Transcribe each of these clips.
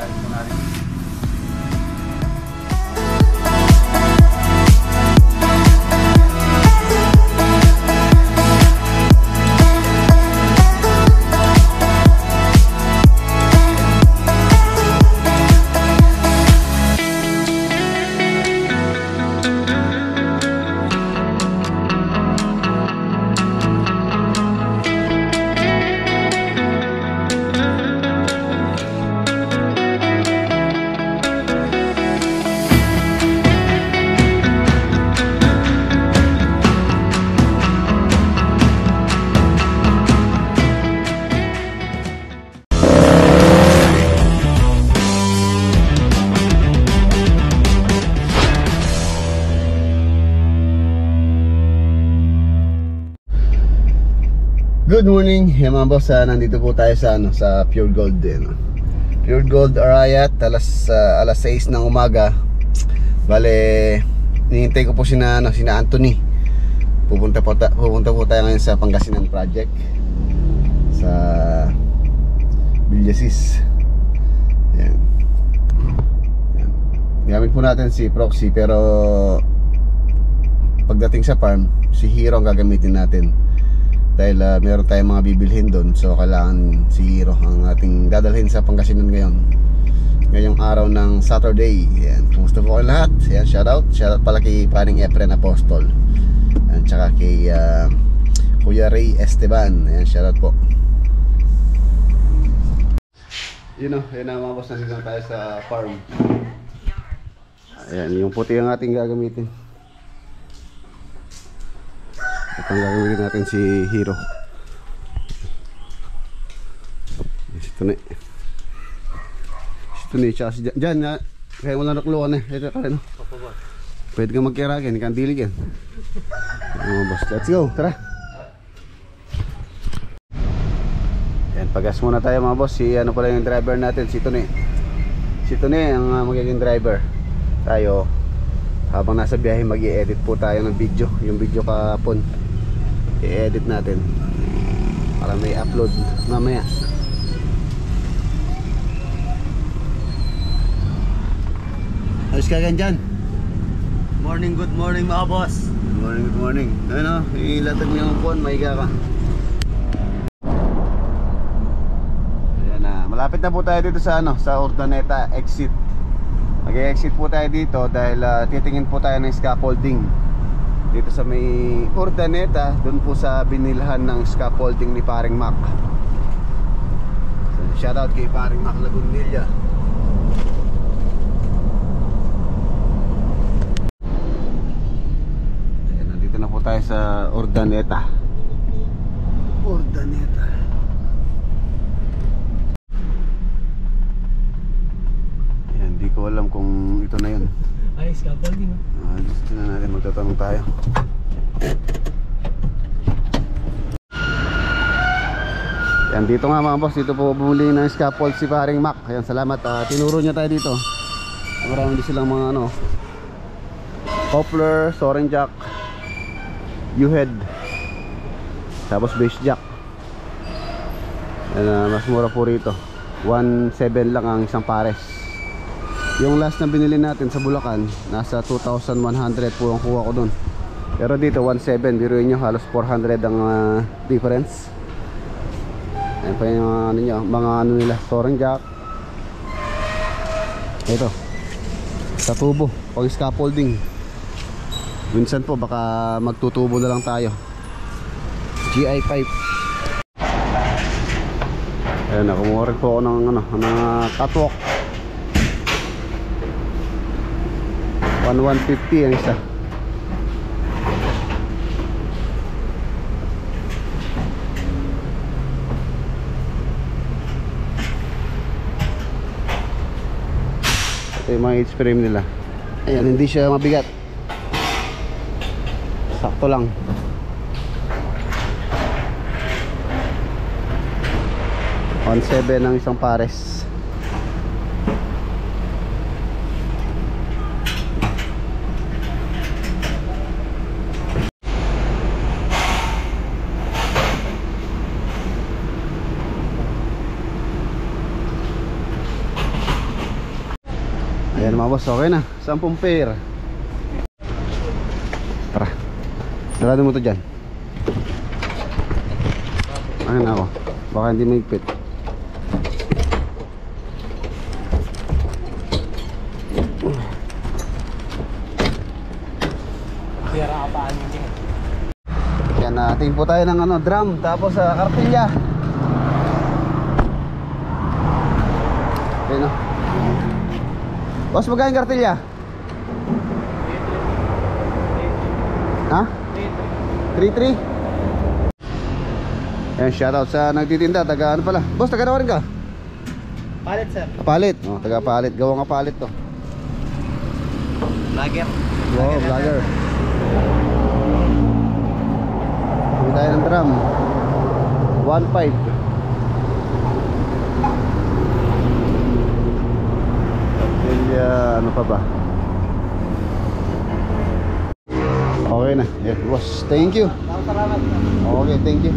kaya ito natin. Good morning, mga boss. Nandito po tayo sa sa Pure Gold din. Pure Gold Arayat, alas 6 ng umaga. Bale, hinihintay ko po sina Anthony. Pupunta po tayo ngayon sa Pangasinan project sa Villasis. Yan. Gamit po natin si Proxy, pero pagdating sa farm, si Hero ang gagamitin natin. Dahil meron tayong mga bibilhin doon. So kailangan si Hero ang ating dadalhin sa Pangasinan ngayong araw ng Saturday. Yan. Kumusta po kayo lahat? Yan, shoutout pala kay paring Efren Apostol. At saka kay Kuya Ray Esteban. Yan, shoutout po. Yun na mga boss, nandito na tayo sa farm. Ayan, yung puti ang ating gagamitin. At ang gagawin natin si Hero. Si Tune tsaka si Jan. Kaya mo lang nakuluan eh. Ito ka rin. Pwede kang magkiragan, kang dilig yan. Boss, let's go, tara. Yan, pagas muna tayo mga boss. Si pala yung driver natin, si Tune. Si Tune ang magiging driver. Tayo habang nasa biyahe mag-i-edit po tayo ng video. Yung video kahapon i-edit natin para may upload mamaya. Ayos ka dyan. Good morning mga boss. Good morning. Ano, ilatag mo yung phone, maiga ka. Ayan na, malapit na po tayo dito sa sa Urdaneta exit. Mag-exit po tayo dito dahil titingin po tayo ng scaffolding dito sa may Urdaneta, doon po sa binilhan ng scaffolding ni paring Mac. So, shoutout kay paring Mac Lagunilla. Ayan, nandito na po tayo sa Urdaneta. Ayan, di ko alam kung ito na yun. Ay, scaffolding. Gusto na natin, magtatanong tayo. Yan, dito nga mga boss, dito po bumuli ng scaffold si paring Mac. Ayan, salamat. Tinuro niya tayo dito. Marami din silang mga coupler, soaring jack, U-head, tapos base jack. Yan, mas mura po rito. 1.7 lang ang isang pares. Yung last na binili natin sa Bulacan, nasa 2,100 po ang kuha ko dun. Pero dito 1.7, biruin nyo, halos 400 ang difference. Ayan pa yung mga nila, soaring jack. Ito sa tubo, pag scaffolding. Minsan po baka magtutubo na lang tayo. GI pipe. Ayan, kumuha rin po ako ng catwalk. 150 ang isa. Ito yung mga H-frame nila. Ayan, hindi siya mabigat. Sakto lang. $1.7 ang isang pares. Ayan mga boss, okay na. 10 pair. Tara, sarado mo to dyan. Ayun ako, baka hindi maigpit. Yan, tingin po tayo ng drum, tapos kartilya. Okay, no? Boss, magkain kartilya? Ha? 3-3? Ayan, shoutout sa nagtitinda. Taga ano pala? Boss, taga nawarin ka? Palit, sir. Kapalit. Oh, taga palit. Gawang kapalit to. Vlogger. Wow, vlogger. Hindi tayo ng drum. 1.5. Ano pa ba? Okay na. Yes, boss. Thank you. Salamat. Okay, thank you.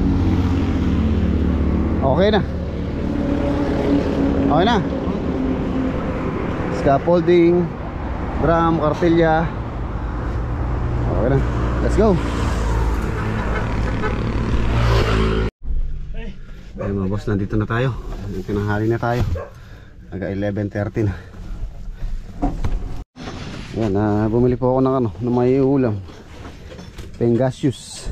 Okay na. Okay na. Scaffolding, drum, kartilya. Okay na. Let's go. Ay mga boss, nandito na tayo. Tinanghali na tayo. Aga 11:30 na. Yan, bumili po ako ng may ulam. Pangasius.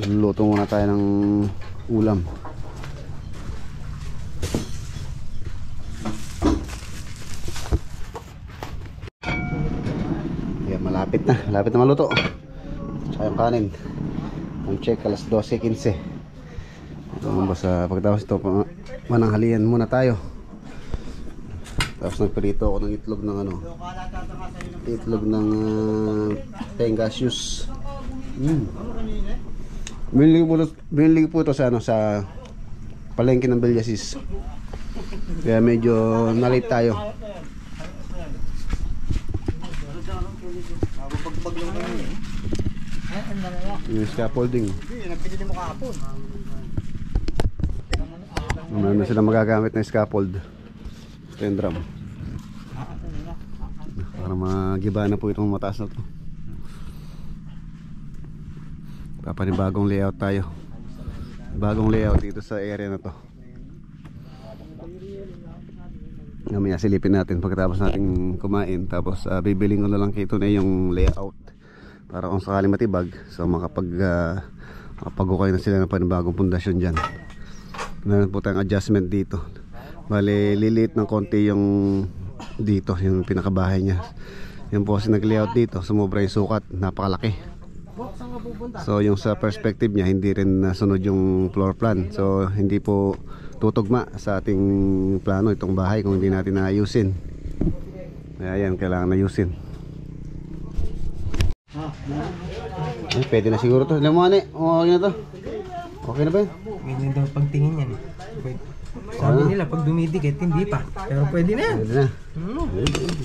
Luto muna tayo ng ulam. Yan, malapit na maluto. Tsaka yung kanin. Ang check alas 12:15. Ito mga boss, pagkatapos ito mananghalian muna tayo. Tapos nagprito ako ng itlog ng Pangasius. Binili po ito sa palengke ng Belyasis. Kaya medyo na-late tayo. Yung scaffolding. Meron na sila magagamit na scaffold. Ito yung drum. Para magiba na po itong mataas na ito. Papanibagong layout tayo. Bagong layout dito sa area na to. Mamaya silipin natin pagkatapos natin kumain. Tapos bibiling ko na lang kito na yung layout. Para kung sakaling matibag, so makapag-ukay na sila ng panibagong pundasyon dyan. Meron po tayong adjustment dito. Bale, liliit ng konti yung dito, yung pinakabahay niya. Yung po kasi nag-layout dito, sumobra yung sukat, napakalaki. So yung sa perspective niya, hindi rin nasunod yung floor plan. So hindi po tutugma sa ating plano itong bahay kung hindi natin naayusin. Kaya yan, kailangan ayusin. Ay, pwede na siguro to. Alam mo okay na to. Okay na ba yun? Ganyan daw pagtingin yan. Sabi nila pag dumidikit hindi pa. Pero pwede na yan. Pwede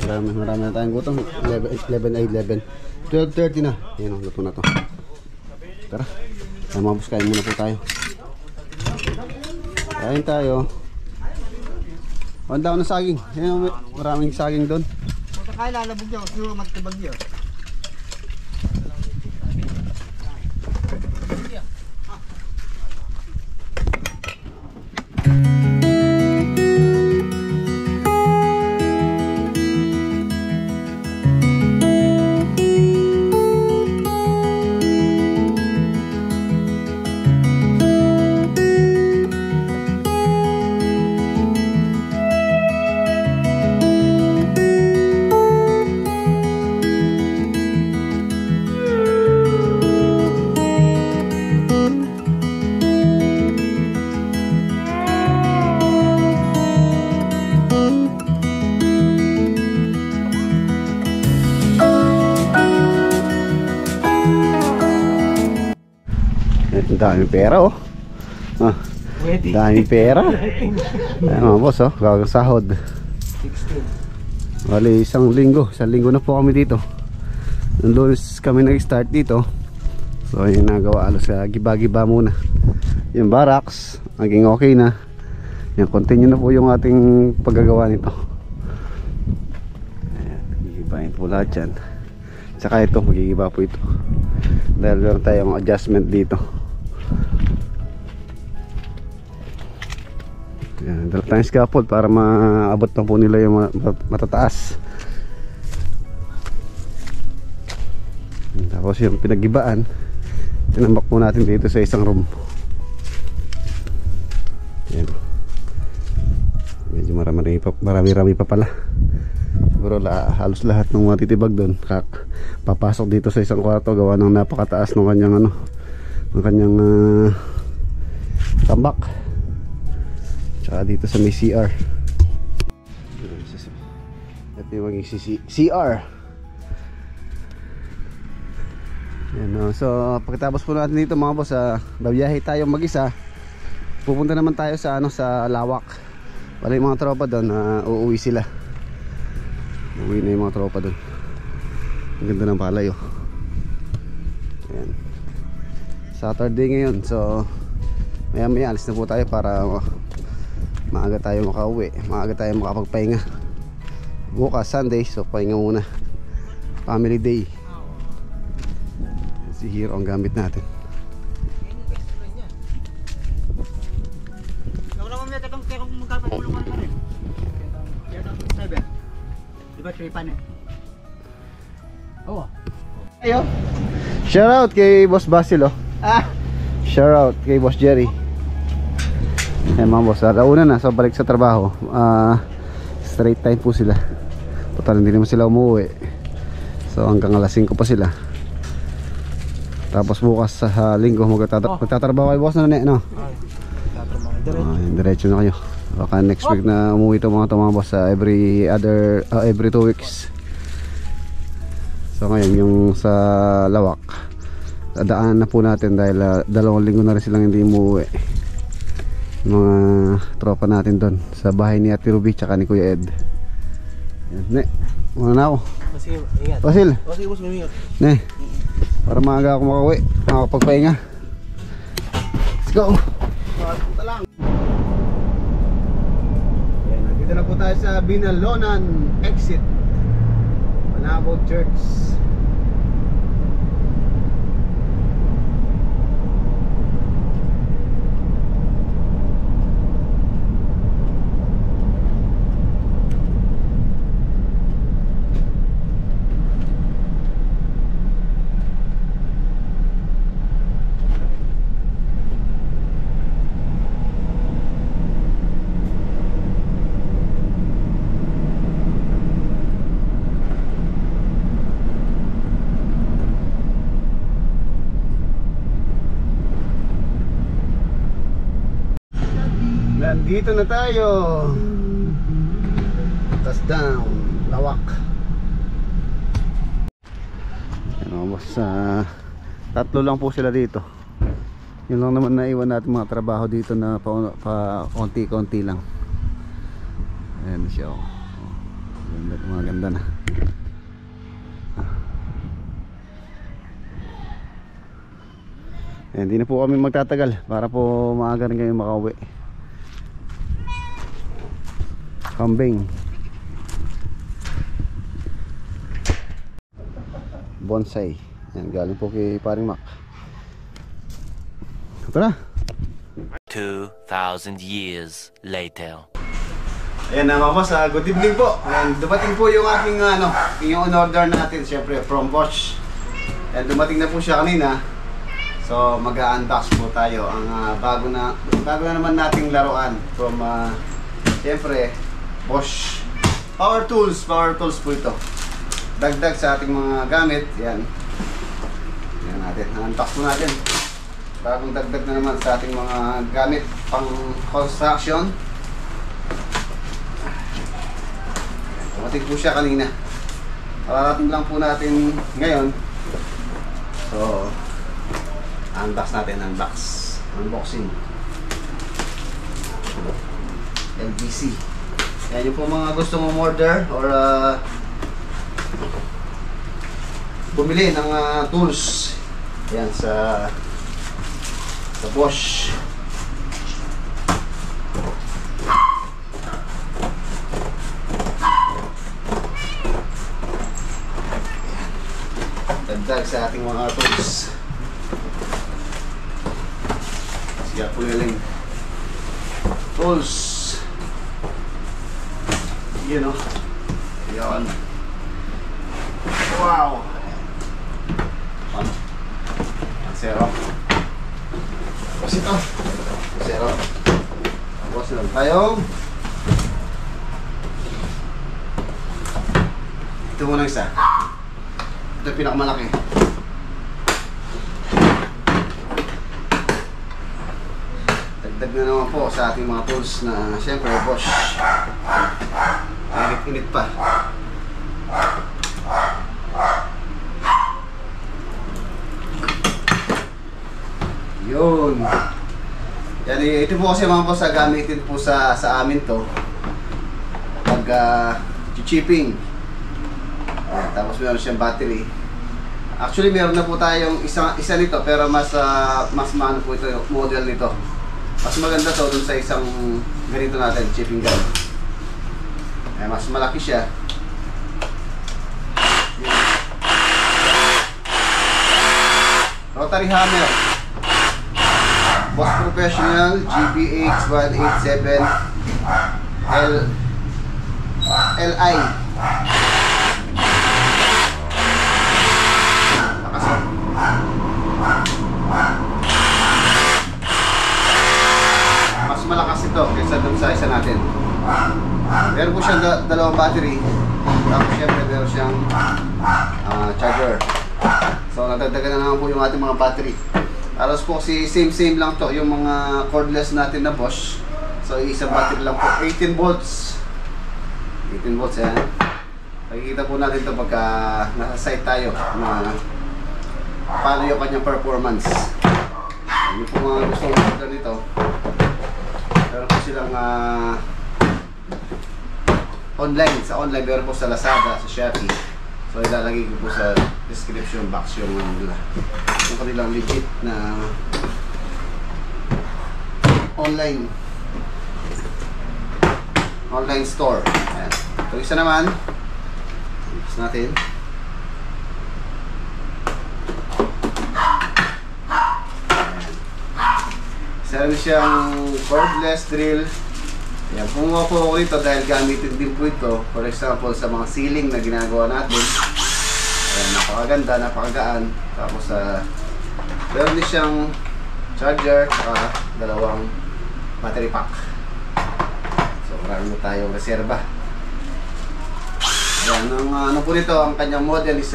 na. Marami na tayong gutom. 12:30 na. Yan, luto na to. Tara. Mga boss, kain muna po tayo. Kain tayo. Wanda ko ng saging. Yan, maraming saging doon. Kaya lalabog niya. Siguro matibag niya. Daming pera daming pera. Ayan mga boss, gagang sahod. 16. Bali isang linggo na po kami dito. Nung Lunes kami nag-start dito. So yung nagawa alos giba-giba muna. Yung barracks naging okay na. Yan, continue na po yung ating paggagawa nito. Ayan, gigibahin po lahat yan. Tsaka ito, magigiba po ito dahil meron tayong adjustment dito. Ayan, dala tayong scaffold para maabot na po nila yung matataas. Tapos yung pinagibaan, tinambak po natin dito sa isang room. Ayan. Medyo marami pa pala. Siguro halos lahat ng matitibag doon papasok dito sa isang kwarto, gawa ng napakataas ng kanyang ng kanyang tambak. Tsaka dito sa may CR. Ito yung maging CR. Yan, so pagkatapos po natin dito mga boss, babiyahe tayo mag-isa. Pupunta naman tayo sa sa Lawak. Para yung mga tropa doon, uuwi sila. Uuwi na yung mga tropa doon. Ang ganda ng palay, oh. Ayan. Saturday ngayon, so maya alis na po tayo para maaga tayo makauwi, maaga tayo makapagpahinga. Bukas Sunday, so pahinga muna. Family day. Si Hero ang gamit natin. Shout out kay Boss Basil, oh. Shout out kay Boss Jerry. Ayan mga boss, alauna na, so balik sa trabaho. Straight time po sila. Total hindi naman sila umuwi, so hanggang alas 5 pa sila. Tapos bukas sa linggo magtatrabaho kayo boss na no? Diretso na kayo. Baka next week na umuwi ito mga boss, every 2 weeks. So ngayon yung sa Lawak, dadaan na po natin dahil 2 linggo na rin silang hindi umuwi. Mga tropa natin doon sa bahay ni Ate Ruby tsaka ni Kuya Ed. Yan, ne, muna na ako. Ingat. Basil. Okay, boss, ingat. Ne, para maaga ako makauwi, makapagpahinga. Let's go. Punta lang. Yan, nandito na po tayo sa Binalonan exit, Panabog Church. Dito na tayo. Touchdown, Lawak. Ano boss, 3 lang po sila dito. Yun lang naman naiwan natin mga trabaho dito na pa konti-konti lang. Ayan siya, oh. Maganda na. Ayan, hindi na po kami magtatagal para po maaga rin kayo makauwi. Kambing, bonsai. Yan, galing po kay Paring Mac. Ito na. 2,000 years later. Ayan na mga boss, good evening po. Ayan, dumating po yung aking yung on-order natin, syempre from Bosch. Ayan, dumating na po siya kanina. So mag-unbox po tayo ang bago na naman nating laruan from syempre Bosch Power Tools po ito. Dagdag sa ating mga gamit. Yan. Yan natin. Unbox po natin. Bagong dagdag na naman sa ating mga gamit pang construction. Dumating po siya kanina. Pararating lang po natin ngayon. So unboxing. LBC. Yan yung po mga gusto mong order or bumili ng tools. Yan sa Bosch. dagdag sa ating mga tools. Siya po galing tools. Yun o. Yun. Wow. Ano? Zero. Tapos ito. Zero. Tapos lang tayong ito muna isa. Ito yung pinakamalaki. Dagdag na naman po sa ating mga tools na siyempre Bosch. Init pa. Yun. Yan, ito po kasi mga boss, gamitin po sa amin to pag chipping. Tapos meron siyang battery. Actually meron na po tayong isa nito, pero mas maano po ito yung model nito. Mas maganda to dun sa isang ganito natin, chipping gun. Mas malaki siya. Rotary hammer. Bosch Professional GBH 187 LI. Mas malakas ito kaysa dun sa isa natin. Meron po siyang dalawang battery. Tapos syempre meron siyang charger. So nadagdagan na naman po yung ating mga battery. Aros po kasi same lang to yung mga cordless natin na Bosch. So isang battery lang po, 18 volts. 18 volts yan. Makikita po natin to pagka nasa site tayo na paano yung kanyang performance. Yung po mga gusto order nito, meron po silang online, sa online meron po sa Lazada, sa Shopee. So ilalagay ko po sa description box yung kanilang legit na online store. Ayan. Ito isa naman, ipos natin. Isa rin siyang cordless drill. Ayan, kumuha po ako ito dahil gamitin din po ito. For example, sa mga ceiling na ginagawa natin. Ayan, napakaganda, napakagaan. Tapos, meron din siyang charger, dalawang battery pack. So, marami mo tayong reserva. Ayan, ano po nito, ang kanyang model is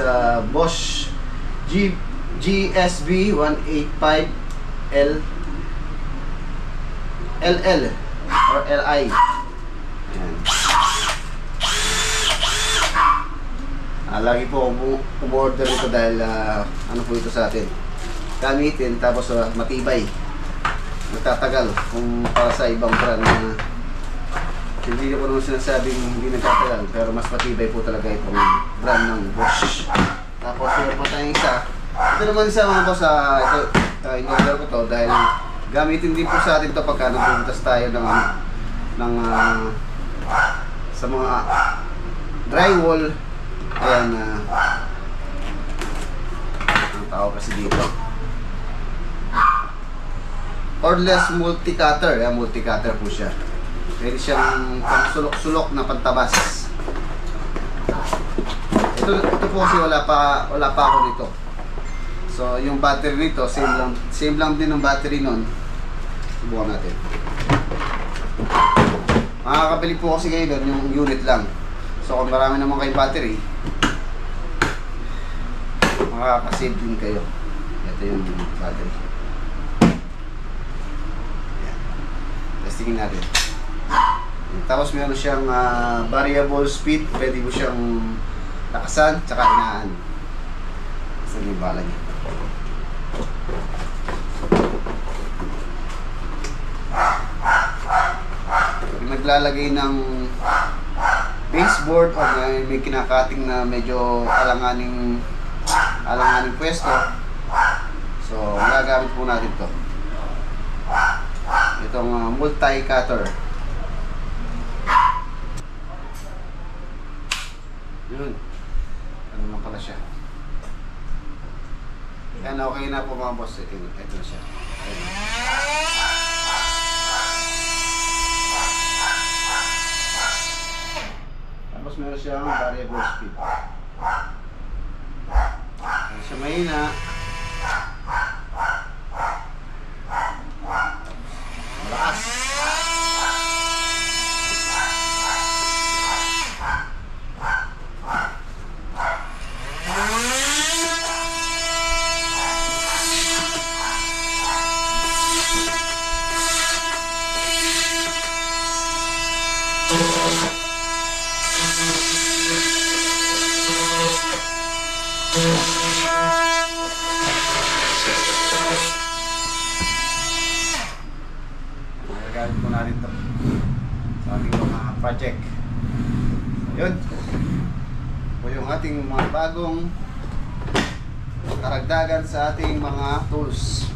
Bosch GSB 185 LL or LI. Ayan. Lagi po ako umorder ito dahil ano po ito sa atin, gamitin tapos matibay, nagtatagal. Kung para sa ibang brand na hindi ko naman sinasabing hindi nagtatagal, pero mas matibay po talaga itong brand ng Bosch. Tapos meron po tayong isa. Ito naman isa mga boss, ito in-order ko to dahil gamitin din po sa atin ito pagka nagpupuntas tayo ng sa mga drywall. Ayan, ang tawag kasi dito, cordless multi-cutter. Ayan, multi-cutter po siya. Pwede siyang sulok-sulok na pantabas. Ito po kasi wala pa ako nito. So yung battery nito same lang din ng battery nun. Subukan natin. Makakabili po kasi kayo doon yung unit lang. So kung marami naman kayong battery, makakasave din kayo. Ito yung battery. Ayan. Testingin natin. Tapos meron siyang variable speed. Pwede mo siyang lakasan tsaka inaan. Saan yung bala niya? Pag naglalagay ng baseboard o may kinakating na medyo alanganing pwesto, so magagamit po natin to itong multi-cutter. Yun, ano naman pala siya. Yan, okay na po mga boss. Ito na siya. Ayan. Tapos meron siyang variable speed. Ayan siya mahina. Malakas. Nagagamit ko na rin ito sa ating mga project. Yun po yung ating mga bagong karagdagan sa ating mga tools.